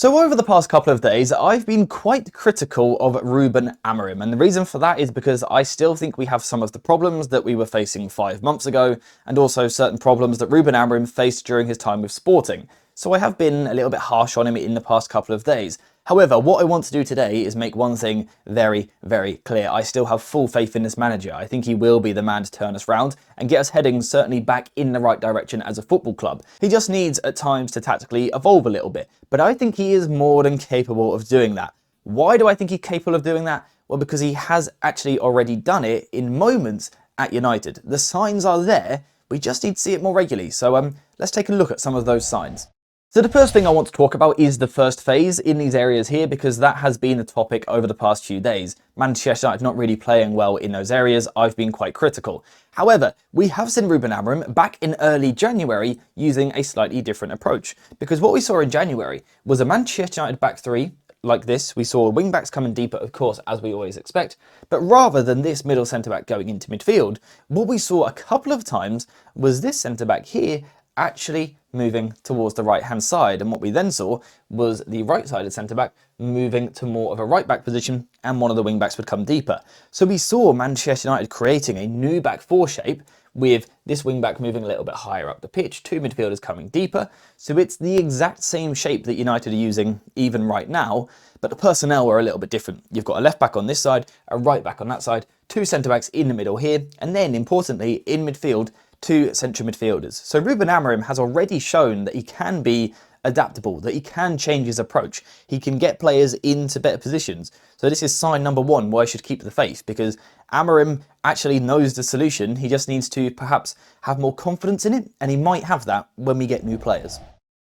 So over the past couple of days, I've been quite critical of Ruben Amorim, and the reason for that is because I still think we have some of the problems that we were facing 5 months ago, and also certain problems that Ruben Amorim faced during his time with Sporting. So I have been a little bit harsh on him in the past couple of days. However, what I want to do today is make one thing very, very clear. I still have full faith in this manager. I think he will be the man to turn us round and get us heading certainly back in the right direction as a football club. He just needs at times to tactically evolve a little bit, but I think he is more than capable of doing that. Why do I think he's capable of doing that? Well, because he has actually already done it in moments at United. The signs are there, we just need to see it more regularly. So let's take a look at some of those signs. So the first thing I want to talk about is the first phase in these areas here, because that has been a topic over the past few days. Manchester United not really playing well in those areas. I've been quite critical. However, we have seen Ruben Amorim back in early January using a slightly different approach, because what we saw in January was a Manchester United back three like this. We saw wing backs coming deeper, of course, as we always expect, but rather than this middle centre back going into midfield, what we saw a couple of times was this centre back here actually moving towards the right hand side, and what we then saw was the right sided centre back moving to more of a right back position, and one of the wing backs would come deeper. So we saw Manchester United creating a new back four shape with this wing back moving a little bit higher up the pitch, two midfielders coming deeper. So it's the exact same shape that United are using even right now, but the personnel are a little bit different. You've got a left back on this side, a right back on that side, two centre backs in the middle here, and then importantly in midfield, two central midfielders. So Ruben Amorim has already shown that he can be adaptable, that he can change his approach. He can get players into better positions. So this is sign number one why I should keep the faith, because Amorim actually knows the solution. He just needs to perhaps have more confidence in it, and he might have that when we get new players.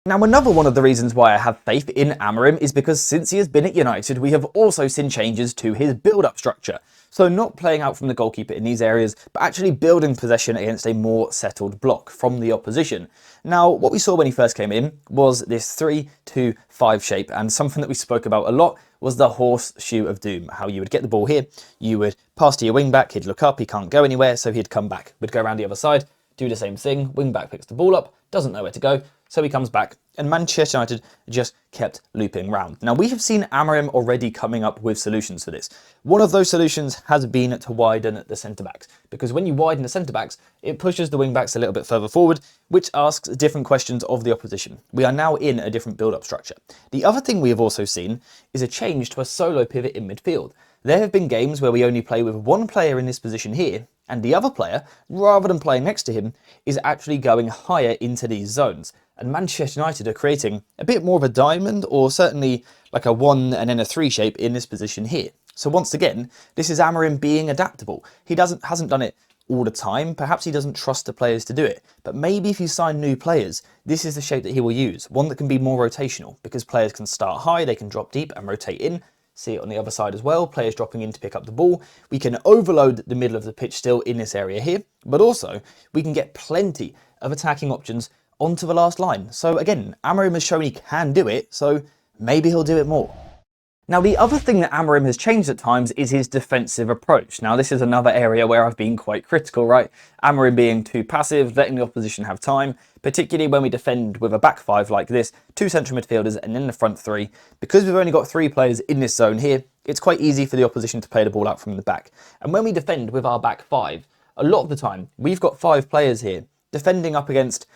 Now, another one of the reasons why I have faith in Amorim is because since he has been at United, we have also seen changes to his build-up structure. So not playing out from the goalkeeper in these areas, but actually building possession against a more settled block from the opposition. Now, what we saw when he first came in was this 3-2-5 shape, and something that we spoke about a lot was the horseshoe of doom. How you would get the ball here, you would pass to your wing back, he'd look up, he can't go anywhere, so he'd come back. We'd go around the other side, do the same thing, wing back picks the ball up, doesn't know where to go, so he comes back, and Manchester United just kept looping round. Now, we have seen Amorim already coming up with solutions for this. One of those solutions has been to widen the centre-backs, because when you widen the centre-backs, it pushes the wing-backs a little bit further forward, which asks different questions of the opposition. We are now in a different build-up structure. The other thing we have also seen is a change to a solo pivot in midfield. There have been games where we only play with one player in this position here, and the other player, rather than playing next to him, is actually going higher into these zones. And Manchester United are creating a bit more of a diamond, or certainly like a 1 and then a 3 shape in this position here. So once again, this is Amorim being adaptable. He hasn't done it all the time. Perhaps he doesn't trust the players to do it. But maybe if you sign new players, this is the shape that he will use. One that can be more rotational, because players can start high, they can drop deep and rotate in. See it on the other side as well, players dropping in to pick up the ball. We can overload the middle of the pitch still in this area here, but also we can get plenty of attacking options onto the last line. So again, Amorim has shown he can do it, so maybe he'll do it more. Now, the other thing that Amorim has changed at times is his defensive approach. Now, this is another area where I've been quite critical, right? Amorim being too passive, letting the opposition have time, particularly when we defend with a back five like this, two central midfielders and then the front three. Because we've only got 3 players in this zone here, it's quite easy for the opposition to play the ball out from the back. And when we defend with our back five, a lot of the time, we've got 5 players here defending up against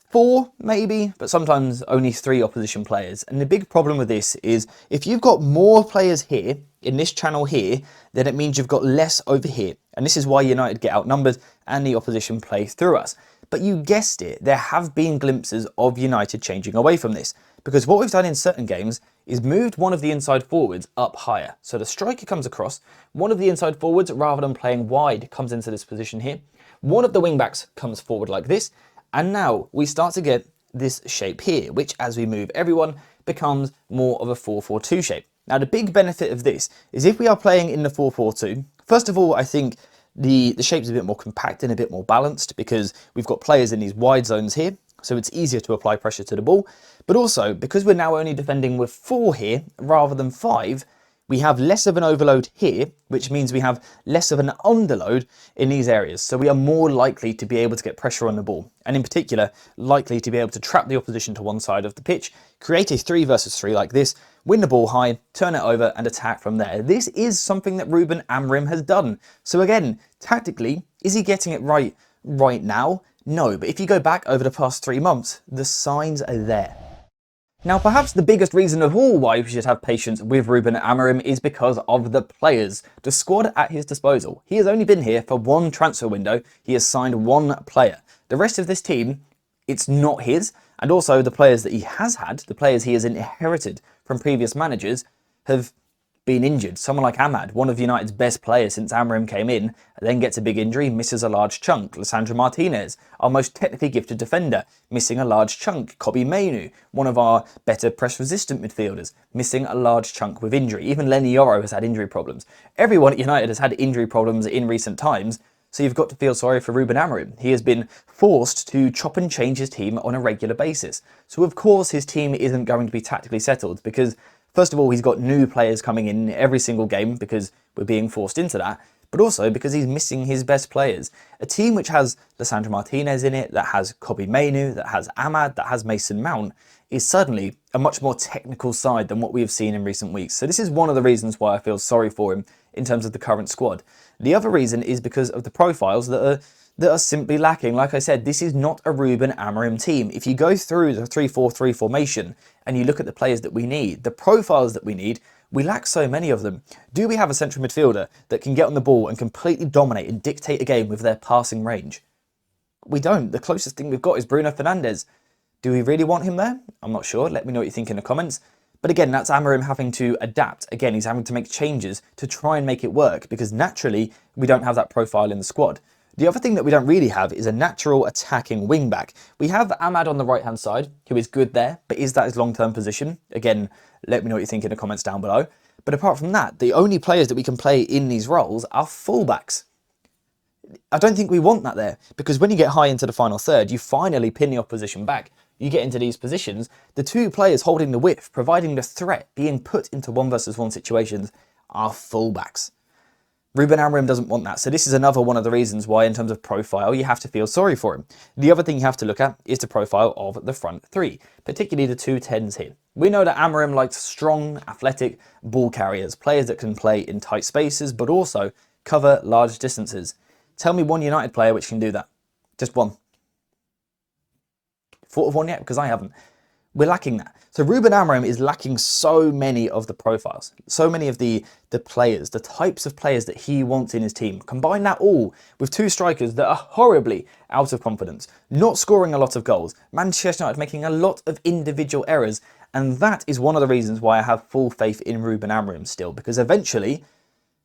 4 maybe, but sometimes only 3 opposition players. And the big problem with this is if you've got more players here in this channel here, then it means you've got less over here. And this is why United get outnumbered and the opposition play through us. But you guessed it, there have been glimpses of United changing away from this, because what we've done in certain games is moved one of the inside forwards up higher. So the striker comes across, one of the inside forwards, rather than playing wide, comes into this position here. One of the wing backs comes forward like this, and now we start to get this shape here, which as we move everyone becomes more of a 4-4-2 shape. Now, the big benefit of this is if we are playing in the 4-4-2, first of all, I think the shape's a bit more compact and a bit more balanced because we've got players in these wide zones here, so it's easier to apply pressure to the ball. But also, because we're now only defending with 4 here rather than 5, we have less of an overload here, which means we have less of an underload in these areas. So we are more likely to be able to get pressure on the ball, and in particular, likely to be able to trap the opposition to one side of the pitch, create a 3 versus 3 like this, win the ball high, turn it over and attack from there. This is something that Ruben Amorim has done. So again, tactically, is he getting it right now? No, but if you go back over the past 3 months, the signs are there. Now, perhaps the biggest reason of all why we should have patience with Ruben Amorim is because of the players, the squad at his disposal. He has only been here for one transfer window. He has signed one player. The rest of this team, it's not his. And also the players that he has had, the players he has inherited from previous managers, have been injured. Someone like Ahmad, one of United's best players since Amorim came in, then gets a big injury, misses a large chunk. Lisandro Martinez, our most technically gifted defender, missing a large chunk. Kobbie Mainoo, one of our better press-resistant midfielders, missing a large chunk with injury. Even Lenny Yoro has had injury problems. Everyone at United has had injury problems in recent times, so you've got to feel sorry for Ruben Amorim. He has been forced to chop and change his team on a regular basis. So of course his team isn't going to be tactically settled because first of all, he's got new players coming in every single game because we're being forced into that, but also because he's missing his best players. A team which has Lisandro Martinez in it, that has Kobbie Mainoo, that has Ahmad, that has Mason Mount, is suddenly a much more technical side than what we have seen in recent weeks. So this is one of the reasons why I feel sorry for him in terms of the current squad. The other reason is because of the profiles that are simply lacking. Like I said, this is not a Ruben Amorim team. If you go through the 3-4-3 formation and you look at the players that we need, the profiles that we need, we lack so many of them. Do we have a central midfielder that can get on the ball and completely dominate and dictate a game with their passing range? We don't. The closest thing we've got is Bruno Fernandes. Do we really want him there? I'm not sure. Let me know what you think in the comments. But again, that's Amorim having to adapt. Again, he's having to make changes to try and make it work because naturally we don't have that profile in the squad. The other thing that we don't really have is a natural attacking wing-back. We have Ahmad on the right-hand side, who is good there, but is that his long-term position? Again, let me know what you think in the comments down below. But apart from that, the only players that we can play in these roles are fullbacks. I don't think we want that there, because when you get high into the final third, you finally pin the opposition back. You get into these positions, the two players holding the width, providing the threat, being put into 1 versus 1 situations, are fullbacks. Ruben Amorim doesn't want that, so this is another one of the reasons why in terms of profile you have to feel sorry for him. The other thing you have to look at is the profile of the front three, particularly the two 10s here. We know that Amorim likes strong, athletic ball carriers, players that can play in tight spaces but also cover large distances. Tell me one United player which can do that. Just one. Thought of one yet? Because I haven't. We're lacking that. So Ruben Amorim is lacking so many of the profiles, so many of the players, the types of players that he wants in his team. Combine that all with two strikers that are horribly out of confidence, not scoring a lot of goals, Manchester United making a lot of individual errors, and that is one of the reasons why I have full faith in Ruben Amorim still, because eventually,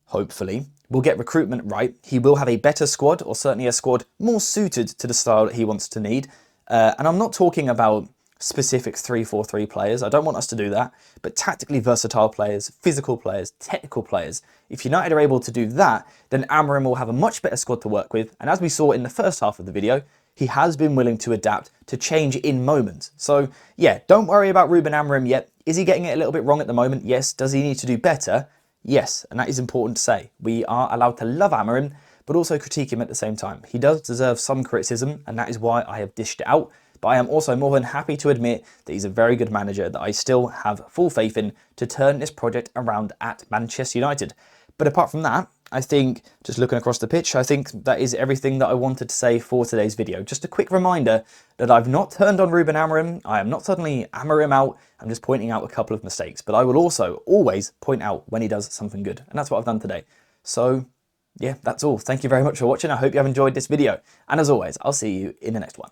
hopefully, we'll get recruitment right. He will have a better squad, or certainly a squad more suited to the style that he wants to need. And I'm not talking about specific 3-4-3 players. I don't want us to do that, but tactically versatile players, physical players, technical players. If United are able to do that, then Amorim will have a much better squad to work with. And as we saw in the first half of the video, he has been willing to adapt to change in moments. So yeah, don't worry about Ruben Amorim yet. Is he getting it a little bit wrong at the moment? Yes. Does he need to do better? Yes. And that is important to say. We are allowed to love Amorim, but also critique him at the same time. He does deserve some criticism, and that is why I have dished it out. But I am also more than happy to admit that he's a very good manager that I still have full faith in to turn this project around at Manchester United. But apart from that, I think, just looking across the pitch, I think that is everything that I wanted to say for today's video. Just a quick reminder that I've not turned on Ruben Amorim. I am not suddenly Amorim out. I'm just pointing out a couple of mistakes. But I will also always point out when he does something good. And that's what I've done today. So yeah, that's all. Thank you very much for watching. I hope you have enjoyed this video. And as always, I'll see you in the next one.